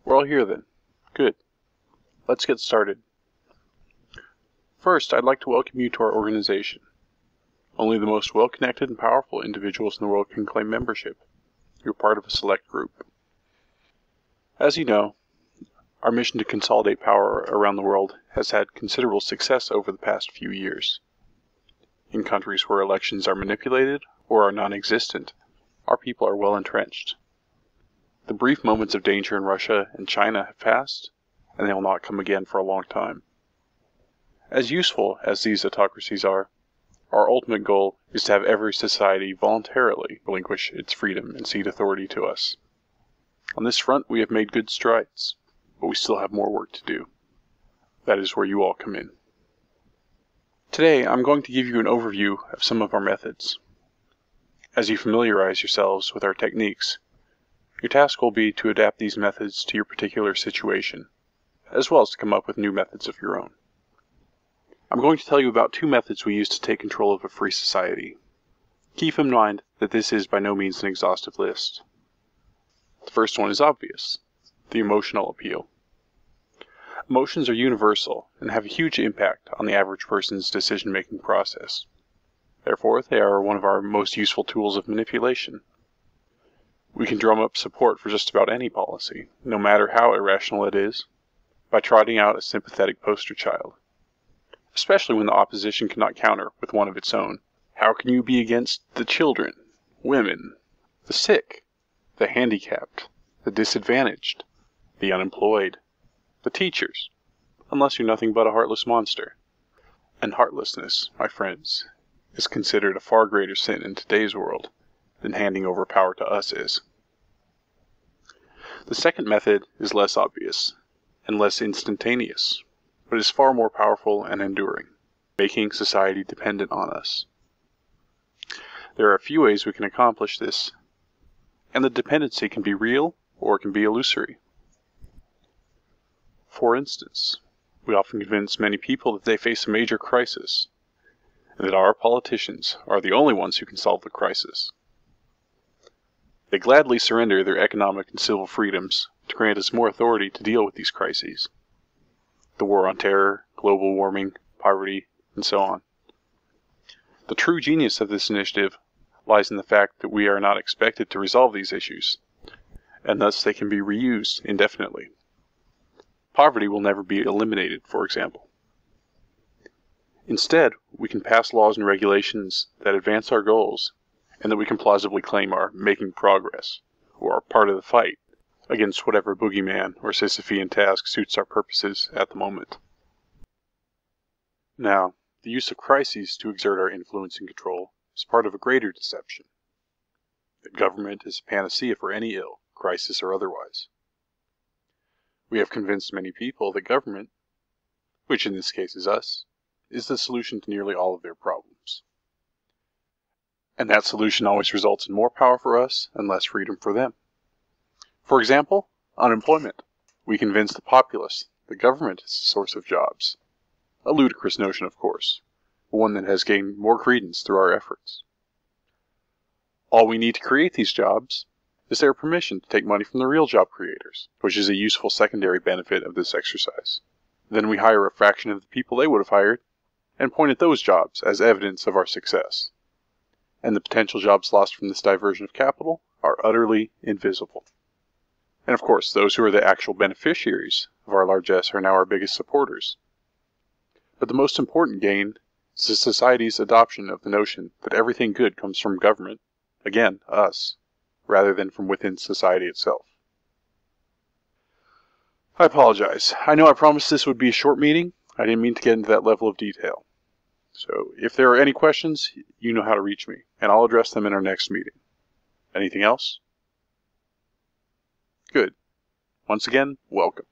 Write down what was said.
We're all here then. Good. Let's get started. First, I'd like to welcome you to our organization. Only the most well-connected and powerful individuals in the world can claim membership. You're part of a select group. As you know, our mission to consolidate power around the world has had considerable success over the past few years. In countries where elections are manipulated or are non-existent, our people are well entrenched. The brief moments of danger in Russia and China have passed, and they will not come again for a long time. As useful as these autocracies are, our ultimate goal is to have every society voluntarily relinquish its freedom and cede authority to us. On this front, we have made good strides, but we still have more work to do. That is where you all come in. Today, I'm going to give you an overview of some of our methods. As you familiarize yourselves with our techniques, your task will be to adapt these methods to your particular situation, as well as to come up with new methods of your own. I'm going to tell you about two methods we use to take control of a free society. Keep in mind that this is by no means an exhaustive list. The first one is obvious: the emotional appeal. Emotions are universal and have a huge impact on the average person's decision-making process. Therefore, they are one of our most useful tools of manipulation. We can drum up support for just about any policy, no matter how irrational it is, by trotting out a sympathetic poster child. Especially when the opposition cannot counter with one of its own. How can you be against the children, women, the sick, the handicapped, the disadvantaged, the unemployed, the teachers, unless you're nothing but a heartless monster? And heartlessness, my friends, is considered a far greater sin in today's world than handing over power to us is. The second method is less obvious and less instantaneous, but is far more powerful and enduring, making society dependent on us. There are a few ways we can accomplish this, and the dependency can be real or it can be illusory. For instance, we often convince many people that they face a major crisis, and that our politicians are the only ones who can solve the crisis. They gladly surrender their economic and civil freedoms to grant us more authority to deal with these crises. The war on terror, global warming, poverty, and so on. The true genius of this initiative lies in the fact that we are not expected to resolve these issues, and thus they can be reused indefinitely. Poverty will never be eliminated, for example. Instead, we can pass laws and regulations that advance our goals, and that we can plausibly claim are making progress, or are part of the fight, against whatever boogeyman or Sisyphean task suits our purposes at the moment. Now, the use of crises to exert our influence and control is part of a greater deception. That government is a panacea for any ill, crisis or otherwise. We have convinced many people that government, which in this case is us, is the solution to nearly all of their problems. And that solution always results in more power for us and less freedom for them. For example, unemployment. We convince the populace that government is the source of jobs. A ludicrous notion, of course, but one that has gained more credence through our efforts. All we need to create these jobs is their permission to take money from the real job creators, which is a useful secondary benefit of this exercise. Then we hire a fraction of the people they would have hired and point at those jobs as evidence of our success. And the potential jobs lost from this diversion of capital are utterly invisible. And of course, those who are the actual beneficiaries of our largesse are now our biggest supporters. But the most important gain is the society's adoption of the notion that everything good comes from government, again, us, rather than from within society itself. I apologize. I know I promised this would be a short meeting. I didn't mean to get into that level of detail. So, if there are any questions, you know how to reach me, and I'll address them in our next meeting. Anything else? Good. Once again, welcome.